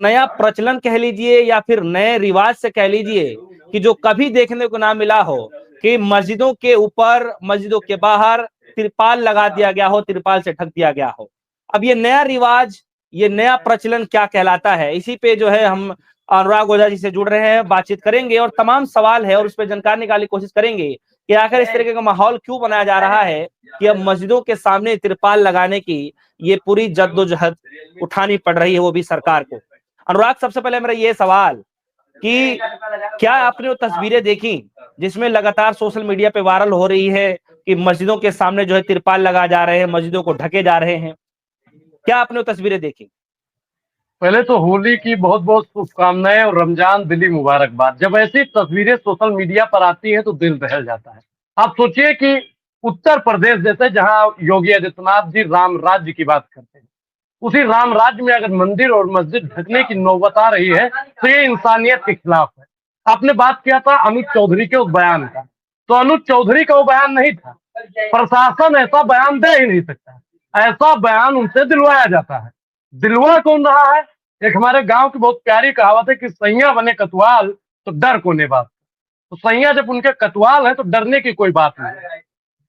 नया प्रचलन कह लीजिए या फिर नए रिवाज से कह लीजिए कि जो कभी देखने को ना मिला हो कि मस्जिदों के ऊपर, मस्जिदों के बाहर तिरपाल लगा दिया गया हो, तिरपाल से ढक दिया गया हो। अब ये नया रिवाज, ये नया प्रचलन क्या कहलाता है, इसी पे जो है हम अनुराग ओझा जी से जुड़ रहे हैं, बातचीत करेंगे और तमाम सवाल है और उस पर जानकारी निकालने की कोशिश करेंगे कि आखिर इस तरीके का माहौल क्यों बनाया जा रहा है कि अब मस्जिदों के सामने तिरपाल लगाने की ये पूरी जद्दोजहद उठानी पड़ रही है, वो भी सरकार को। अनुराग, सबसे पहले मेरा ये सवाल कि क्या आपने वो तस्वीरें देखी जिसमें लगातार सोशल मीडिया पे वायरल हो रही है कि मस्जिदों के सामने जो है तिरपाल लगा जा रहे हैं, मस्जिदों को ढके जा रहे हैं, क्या आपने वो तस्वीरें देखी? पहले तो होली की बहुत बहुत शुभकामनाएं और रमजान दिली मुबारकबाद। जब ऐसी तस्वीरें सोशल मीडिया पर आती हैं तो दिल दहल जाता है। आप सोचिए कि उत्तर प्रदेश जैसे, जहां योगी आदित्यनाथ जी राम राज्य की बात करते हैं, उसी राम राज्य में अगर मंदिर और मस्जिद ढकने की नौबत आ रही है तो ये इंसानियत के खिलाफ है। आपने बात किया था अनुज चौधरी के उस बयान का, तो अनुज चौधरी का वो बयान नहीं था। प्रशासन ऐसा बयान दे ही नहीं सकता, ऐसा बयान उनसे दिलवाया जाता है। दिलवा कौन रहा है? एक हमारे गांव की बहुत प्यारी कहावत है कि सैया बने कतवाल तो डर कोने बात। तो सैया जब उनके कतवाल है तो डरने की कोई बात नहीं।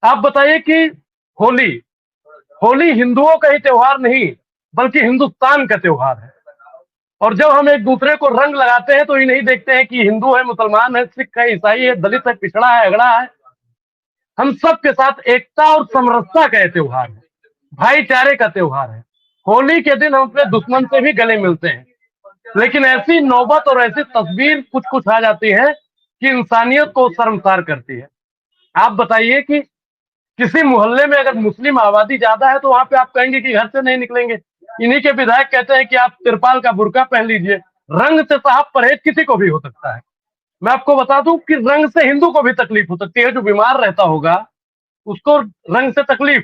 आप बताइए कि होली होली हिंदुओं का ही त्योहार नहीं बल्कि हिंदुस्तान का त्योहार है। और जब हम एक दूसरे को रंग लगाते हैं तो ये नहीं देखते हैं कि हिंदू है, मुसलमान है, सिख है, ईसाई है, दलित है, पिछड़ा है, अगड़ा है। हम सब के साथ एकता और समरसता का त्योहार है, भाईचारे का त्योहार है। होली के दिन हम अपने दुश्मन से भी गले मिलते हैं, लेकिन ऐसी नौबत और ऐसी तस्वीर कुछ कुछ आ जाती है कि इंसानियत को शर्मसार करती है। आप बताइए कि किसी मोहल्ले में अगर मुस्लिम आबादी ज्यादा है तो वहां पे आप कहेंगे कि घर से नहीं निकलेंगे। इन्हीं के विधायक कहते हैं कि आप तिरपाल का बुर्का पहन लीजिए। रंग से साहब परहेज किसी को भी हो सकता है। मैं आपको बता दूं कि रंग से हिंदू को भी तकलीफ हो सकती है। जो बीमार रहता होगा उसको रंग से तकलीफ।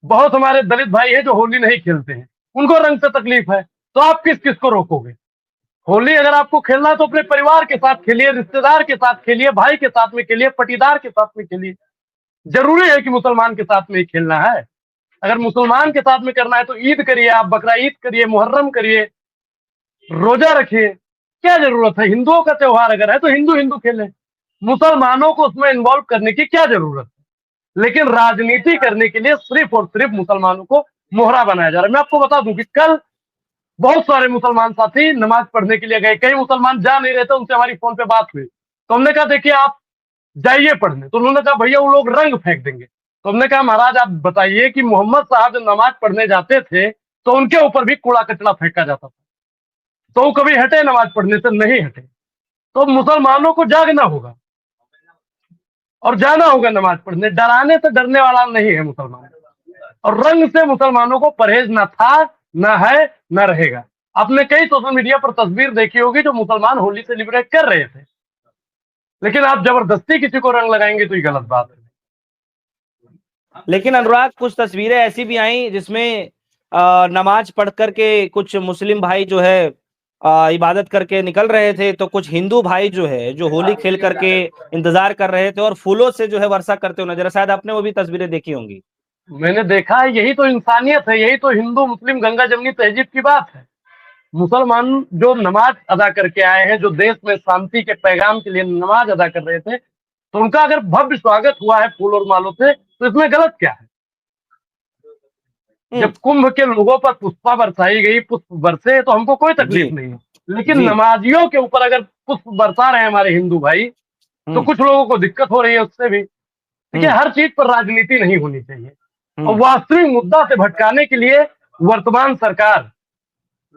बहुत हमारे दलित भाई है जो होली नहीं खेलते हैं, उनको रंग से तकलीफ है। तो आप किस किस को रोकोगे? होली अगर आपको खेलना है तो अपने परिवार के साथ खेलिए, रिश्तेदार के साथ खेलिए, भाई के साथ में खेलिए, पटीदार के साथ में खेलिए। जरूरी है कि मुसलमान के साथ में ही खेलना है? अगर मुसलमान के साथ में करना है तो ईद करिए, आप बकरा ईद करिए, मुहर्रम करिए, रोजा रखिए। क्या जरूरत है? हिंदुओं का त्योहार अगर है तो हिंदू हिंदू खेलें। मुसलमानों को उसमें इन्वॉल्व करने की क्या जरूरत है? लेकिन राजनीति करने के लिए सिर्फ और सिर्फ मुसलमानों को मोहरा बनाया जा रहा है। मैं आपको बता दूं कि कल बहुत सारे मुसलमान साथी नमाज पढ़ने के लिए गए। कई मुसलमान जा नहीं रहे थे, उनसे हमारी फोन पे बात हुई तो हमने कहा देखिए आप जाइए पढ़ने। तो उन्होंने कहा भैया वो लोग रंग फेंक देंगे। तो हमने कहा महाराज आप बताइए कि मोहम्मद साहब जब नमाज पढ़ने जाते थे तो उनके ऊपर भी कूड़ा कचरा फेंका जाता था, तो वो कभी हटे नमाज पढ़ने से? नहीं हटे। तो मुसलमानों को जागना होगा और जाना होगा नमाज पढ़ने। डराने से डरने वाला नहीं है मुसलमान, और रंग से मुसलमानों को परहेज न था, न है, न रहेगा। आपने कई सोशल मीडिया पर तस्वीर देखी होगी जो मुसलमान होली सेलिब्रेट कर रहे थे, लेकिन आप जबरदस्ती किसी को रंग लगाएंगे तो ये गलत बात है। लेकिन अनुराग, कुछ तस्वीरें ऐसी भी आई जिसमें नमाज पढ़ करके कुछ मुस्लिम भाई जो है इबादत करके निकल रहे थे, तो कुछ हिंदू भाई जो है जो होली खेल करके इंतजार कर रहे थे और फूलों से जो है वर्षा करते हुए नजर। शायद आपने वो भी तस्वीरें देखी होंगी। मैंने देखा है, यही तो इंसानियत है, यही तो हिंदू मुस्लिम गंगा जमनी तहजीब की बात है। मुसलमान जो नमाज अदा करके आए हैं, जो देश में शांति के पैगाम के लिए नमाज अदा कर रहे थे, तो उनका अगर भव्य स्वागत हुआ है फूल और मालों से तो इसमें गलत क्या है? जब कुंभ के लोगों पर पुष्पा बरसाई गई, पुष्प बरसे, तो हमको कोई तकलीफ नहीं है। लेकिन जी। नमाजियों के ऊपर अगर पुष्प बरसा रहे हैं हमारे हिंदू भाई, तो कुछ लोगों को दिक्कत हो रही है उससे भी। देखिए हर चीज पर राजनीति नहीं होनी चाहिए, और वास्तविक मुद्दा से भटकाने के लिए वर्तमान सरकार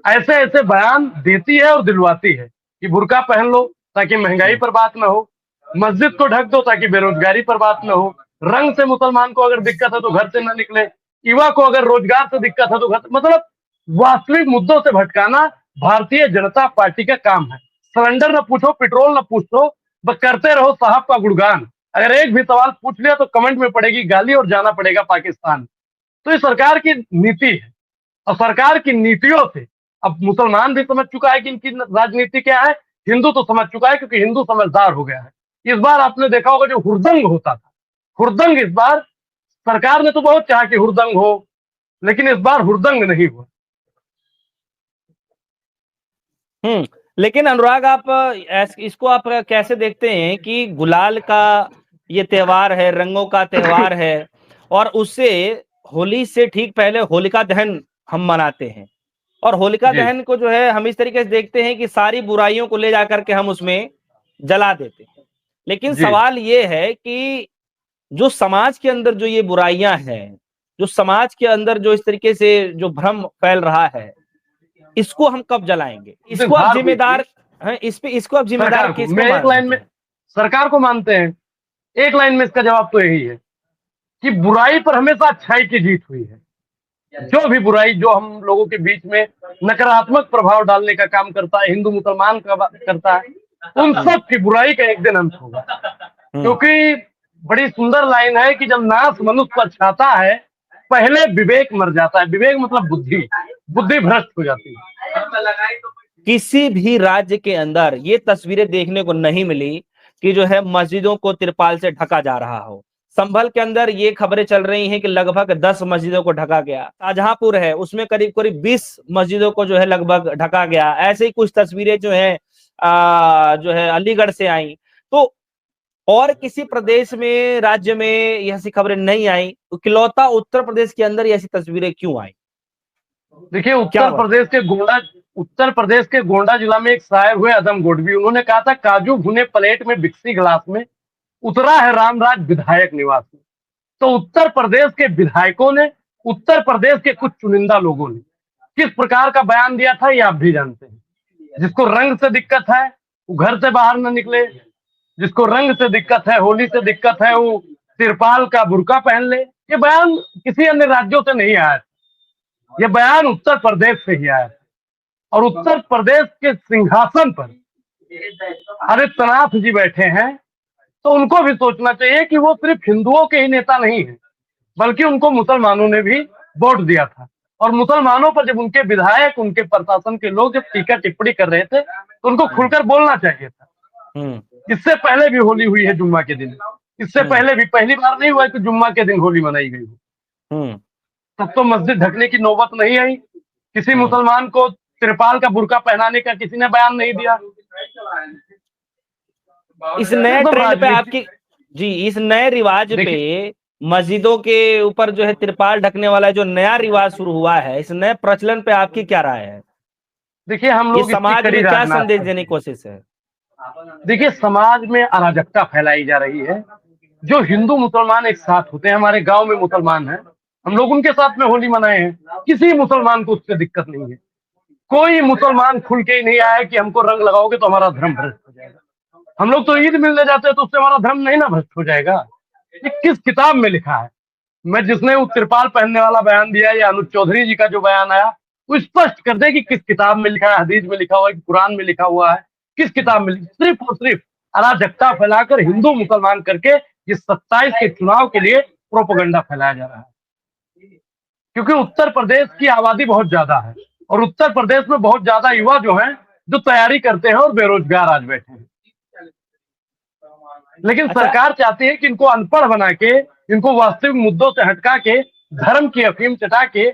ऐसे ऐसे बयान देती है और दिलवाती है कि बुर्का पहन लो ताकि महंगाई पर बात ना हो, मस्जिद को ढक दो ताकि बेरोजगारी पर बात ना हो, रंग से मुसलमान को अगर दिक्कत है तो घर से ना निकले, युवा को अगर रोजगार से दिक्कत है तो घर, मतलब वास्तविक मुद्दों से भटकाना भारतीय जनता पार्टी का काम है। सिलेंडर न पूछो, पेट्रोल न पूछो, बस करते रहो साहब का गुणगान। अगर एक भी सवाल पूछ लिया तो कमेंट में पड़ेगी गाली और जाना पड़ेगा पाकिस्तान। तो ये सरकार की नीति है, और सरकार की नीतियों से अब मुसलमान भी समझ चुका है कि इनकी राजनीति क्या है, हिंदू तो समझ चुका है क्योंकि हिंदू समझदार हो गया है। इस बार आपने देखा होगा जो हुरदंग होता था, हुरदंग इस बार सरकार ने तो बहुत चाहा कि हुरदंग हो, लेकिन इस बार हुरदंग नहीं हुआ। लेकिन अनुराग आप इसको आप कैसे देखते हैं कि गुलाल का ये त्योहार है, रंगों का त्योहार है, और उससे होली से ठीक पहले होलिका दहन हम मनाते हैं, और होलिका जी दहन को जो है हम इस तरीके से देखते हैं कि सारी बुराइयों को ले जाकर के हम उसमें जला देते हैं। लेकिन जी सवाल ये है कि जो समाज के अंदर जो ये बुराइयां हैं, जो समाज के अंदर जो इस तरीके से जो भ्रम फैल रहा है, इसको हम कब जलाएंगे? उस दिन इसको आप धार हुई थी जिम्मेदार हैं, इस पे इसको आप जिम्मेदार सरकार को। किसको मैं एक लाइन मानते में हैं? सरकार को मानते हैं, एक लाइन में इसका जवाब तो यही है कि बुराई पर हमेशा अच्छाई की जीत हुई है। जो भी बुराई जो हम लोगों के बीच में नकारात्मक प्रभाव डालने का काम करता है, हिंदू मुसलमान का करता है, उन सब की बुराई का एक दिन अंत होगा। क्योंकि बड़ी सुंदर लाइन है कि जब नाश मनुष्य पर छाता है, पहले विवेक मर जाता है। विवेक मतलब बुद्धि, बुद्धि भ्रष्ट हो जाती है। किसी भी राज्य के अंदर ये तस्वीरें देखने को नहीं मिली कि जो है मस्जिदों को तिरपाल से ढका जा रहा हो। संभल के अंदर ये खबरें चल रही हैं कि लगभग 10 मस्जिदों को ढका गया। शाहजहांपुर है, उसमें करीब करीब 20 मस्जिदों को जो है लगभग ढका गया। ऐसे ही कुछ तस्वीरें जो है जो है अलीगढ़ से आई। तो और किसी प्रदेश में, राज्य में ऐसी खबरें नहीं आई, तो इकलौता उत्तर प्रदेश के अंदर ऐसी तस्वीरें क्यों आई? देखिए, क्या वजह? उत्तर प्रदेश के गोंडा जिला में एक शायर हुए अदम गोडवी, उन्होंने कहा था, काजू भुने प्लेट में बिक्सी गिलास में, उतरा है रामराज विधायक निवास में। तो उत्तर प्रदेश के विधायकों ने, उत्तर प्रदेश के कुछ चुनिंदा लोगों ने किस प्रकार का बयान दिया था, ये आप भी जानते हैं। जिसको रंग से दिक्कत है वो घर से बाहर न निकले, जिसको रंग से दिक्कत है, होली से दिक्कत है, वो तिरपाल का बुर्का पहन ले। ये बयान किसी अन्य राज्यों से नहीं आया, ये बयान उत्तर प्रदेश से ही आया। और उत्तर प्रदेश के सिंहासन पर आदित्यनाथ जी बैठे हैं, तो उनको भी सोचना चाहिए कि वो सिर्फ हिंदुओं के ही नेता नहीं है, बल्कि उनको मुसलमानों ने भी वोट दिया था। और मुसलमानों पर जब उनके विधायक, उनके प्रशासन के लोग जब टीका टिप्पणी कर रहे थे, तो उनको खुलकर बोलना चाहिए था। इससे पहले भी होली हुई है जुम्मा के दिन, इससे पहले भी, पहली बार नहीं हुआ कि जुम्मा के दिन होली मनाई गई हो। तब तो मस्जिद ढकने की नौबत नहीं आई, किसी मुसलमान को त्रिपाल का बुर्का पहनाने का किसी ने बयान नहीं दिया। इस नए ट्रेंड पे आपकी जी, इस नए रिवाज पे, मस्जिदों के ऊपर जो है त्रिपाल ढकने वाला जो नया रिवाज शुरू हुआ है, इस नए प्रचलन पे आपकी क्या राय है? देखिए, हम लोग समाज में क्या संदेश देने की कोशिश है? देखिए, समाज में अराजकता फैलाई जा रही है। जो हिंदू मुसलमान एक साथ होते हैं, हमारे गांव में मुसलमान हैं, हम लोग उनके साथ में होली मनाए हैं, किसी मुसलमान को उससे दिक्कत नहीं है। कोई मुसलमान खुल के ही नहीं आया कि हमको रंग लगाओगे तो हमारा धर्म भ्रष्ट हो जाएगा। हम लोग तो ईद मिलने जाते हैं तो उससे हमारा धर्म नहीं ना भ्रष्ट हो जाएगा। ये किस किताब में लिखा है? मैं जिसने वो तिरपाल पहनने वाला बयान दिया, या अनुज चौधरी जी का जो बयान आया, वो स्पष्ट कर दे कि किस किताब में लिखा है, हदीस में लिखा हुआ है कि कुरान में लिखा हुआ है, किस किताब में। सिर्फ और सिर्फ अराजकता फैलाकर हिंदू मुसलमान करके इस 27 के चुनाव के लिए प्रोपेगेंडा फैलाया जा रहा है। क्योंकि उत्तर प्रदेश की आबादी बहुत ज्यादा है, और उत्तर प्रदेश में बहुत ज्यादा युवा जो हैं, जो तैयारी करते हैं और बेरोजगार आज बैठे हैं। लेकिन सरकार चाहती है कि इनको अनपढ़ बना के, इनको वास्तविक मुद्दों से हटका के, धर्म की अफीम चटा के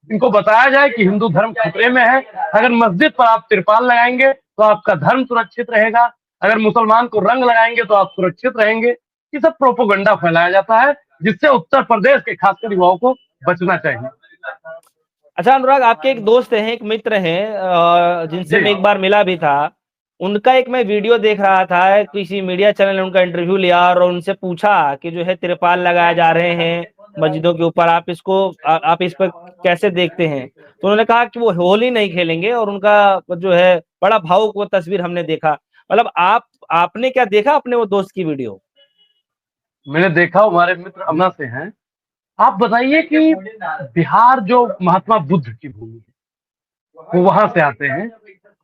इनको बताया जाए कि हिंदू धर्म खतरे में है। अगर मस्जिद पर आप तिरपाल लगाएंगे तो आपका धर्म सुरक्षित रहेगा, अगर मुसलमान को रंग लगाएंगे तो आप सुरक्षित रहेंगे। ये सब प्रोपेगेंडा फैलाया जाता है, जिससे उत्तर प्रदेश के खासकर युवाओं को बचना चाहिए। अच्छा अनुराग, आपके एक दोस्त हैं, एक मित्र हैं, जिनसे मैं एक बार मिला भी था, उनका एक मैं वीडियो देख रहा था, किसी मीडिया चैनल ने उनका इंटरव्यू लिया और उनसे पूछा कि जो है तिरपाल लगाए जा रहे हैं मस्जिदों के ऊपर, आप इस पर कैसे देखते हैं? तो उन्होंने कहा कि वो होली नहीं खेलेंगे, और उनका जो है बड़ा भावुक वो तस्वीर हमने देखा। मतलब आपने क्या देखा अपने वो दोस्त की वीडियो? मैंने देखा, हमारे मित्र अमना से हैं। आप बताइए कि बिहार जो महात्मा बुद्ध की भूमि है, वो वहां से आते हैं,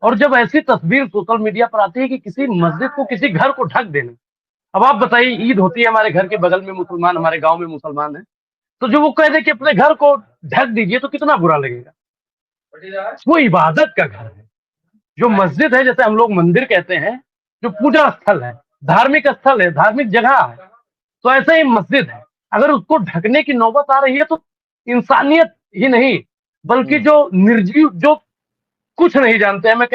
और जब ऐसी तस्वीर सोशल मीडिया पर आती है कि किसी मस्जिद को, किसी घर को ढक देना। अब आप बताइए, ईद होती है, हमारे घर के बगल में मुसलमान, हमारे गांव में मुसलमान है, तो जो वो कह दे कि अपने घर को ढक दीजिए, तो कितना बुरा लगेगा। वो इबादत का घर है, जो मस्जिद है, जैसे हम लोग मंदिर कहते हैं, जो पूजा स्थल है, धार्मिक स्थल है, धार्मिक जगह है, तो ऐसे ही मस्जिद है। अगर उसको ढकने की नौबत आ रही है तो इंसानियत ही नहीं, बल्कि जो निर्जीव, जो कुछ नहीं जानते हैं, मैं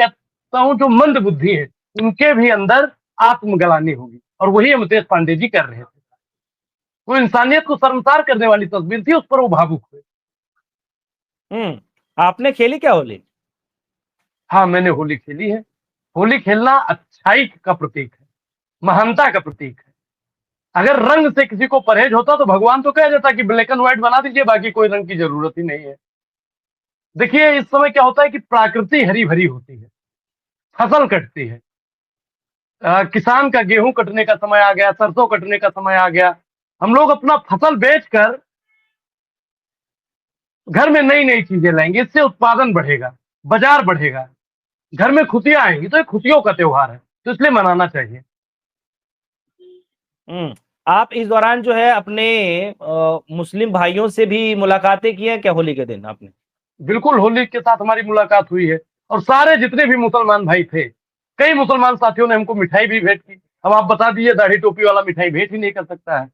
समझता हूँ जो मंद बुद्धि है उनके भी अंदर आत्मग्लानि होगी, और वही अमितेश पांडे जी कर रहे थे। वो इंसानियत को शर्मसार करने वाली तस्वीर थी, उस पर वो भावुक हुए। आपने खेली क्या होली? हाँ, मैंने होली खेली है। होली खेलना अच्छाई का प्रतीक है, महानता का प्रतीक है। अगर रंग से किसी को परहेज होता तो भगवान तो कह देता कि ब्लैक एंड व्हाइट बना दीजिए, बाकी कोई रंग की जरूरत ही नहीं है। देखिए इस समय क्या होता है कि प्रकृति हरी भरी होती है, फसल कटती है, किसान का गेहूं कटने का समय आ गया, सरसों कटने का समय आ गया। हम लोग अपना फसल बेचकर घर में नई नई चीजें लाएंगे, इससे उत्पादन बढ़ेगा, बाजार बढ़ेगा, घर में खुशियां आएंगी। तो ये खुशियों का त्योहार है, तो इसलिए मनाना चाहिए। आप इस दौरान जो है अपने मुस्लिम भाइयों से भी मुलाकातें की हैं क्या होली के दिन आपने? बिल्कुल, होली के साथ हमारी मुलाकात हुई है, और सारे जितने भी मुसलमान भाई थे, कई मुसलमान साथियों ने हमको मिठाई भी भेंट की। अब आप बता दीजिए, दाढ़ी टोपी वाला मिठाई भेंट ही नहीं कर सकता है।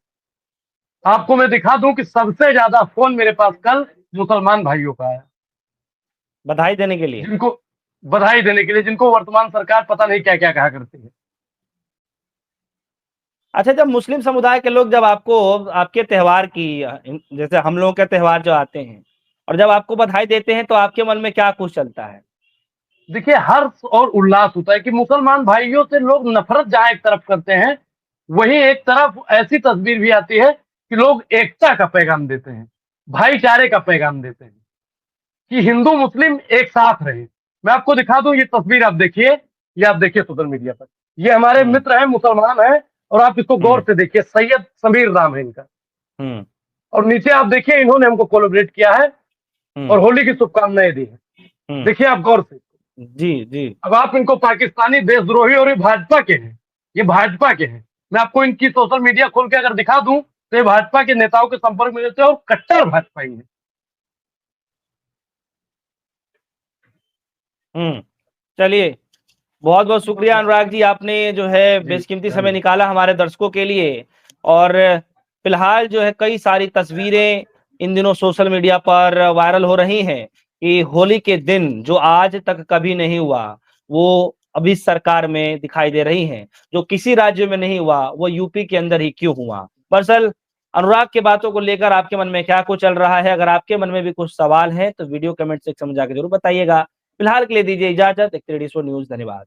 आपको मैं दिखा दूं कि सबसे ज्यादा फोन मेरे पास कल मुसलमान भाइयों का है, बधाई देने के लिए? जिनको बधाई देने के लिए, जिनको वर्तमान सरकार पता नहीं क्या क्या कहा करती है। अच्छा, जब मुस्लिम समुदाय के लोग जब आपको आपके त्योहार की, जैसे हम लोगों के त्योहार जो आते हैं, और जब आपको बधाई देते हैं तो आपके मन में क्या कुछ चलता है? देखिए हर्ष और उल्लास होता है कि मुसलमान भाइयों से लोग नफरत जहां एक तरफ करते हैं, वहीं एक तरफ ऐसी तस्वीर भी आती है कि लोग एकता का पैगाम देते हैं, भाईचारे का पैगाम देते हैं, कि हिंदू मुस्लिम एक साथ रहे। मैं आपको दिखा दूं, ये तस्वीर आप देखिए, ये आप देखिए सोशल मीडिया पर, ये हमारे मित्र हैं, मुसलमान हैं, और आप इसको गौर से देखिए, सैयद समीर नाम है इनका। और नीचे आप देखिए, इन्होंने हमको कोलैबोरेट किया है और होली की शुभकामनाएं दी है। देखिए आप गौर से। जी जी। अब आप इनको पाकिस्तानी देशद्रोही, और ये भाजपा के हैं, ये भाजपा के हैं। मैं आपको इनकी सोशल मीडिया खोल के अगर दिखा दूं तो ये भाजपा के नेताओं के संपर्क में रहते हैं और कट्टर भाजपाई है। चलिए, बहुत बहुत शुक्रिया अनुराग जी, आपने जो है बेशकीमती समय निकाला हमारे दर्शकों के लिए। और फिलहाल जो है कई सारी तस्वीरें इन दिनों सोशल मीडिया पर वायरल हो रही हैं कि होली के दिन जो आज तक कभी नहीं हुआ वो अभी सरकार में दिखाई दे रही हैं। जो किसी राज्य में नहीं हुआ वो यूपी के अंदर ही क्यों हुआ? दरअसल अनुराग के बातों को लेकर आपके मन में क्या कुछ चल रहा है? अगर आपके मन में भी कुछ सवाल है तो वीडियो कमेंट सेक्शन में जाकर जरूर बताइएगा। फिलहाल के लिए दीजिए इजाजत। एक न्यूज, धन्यवाद।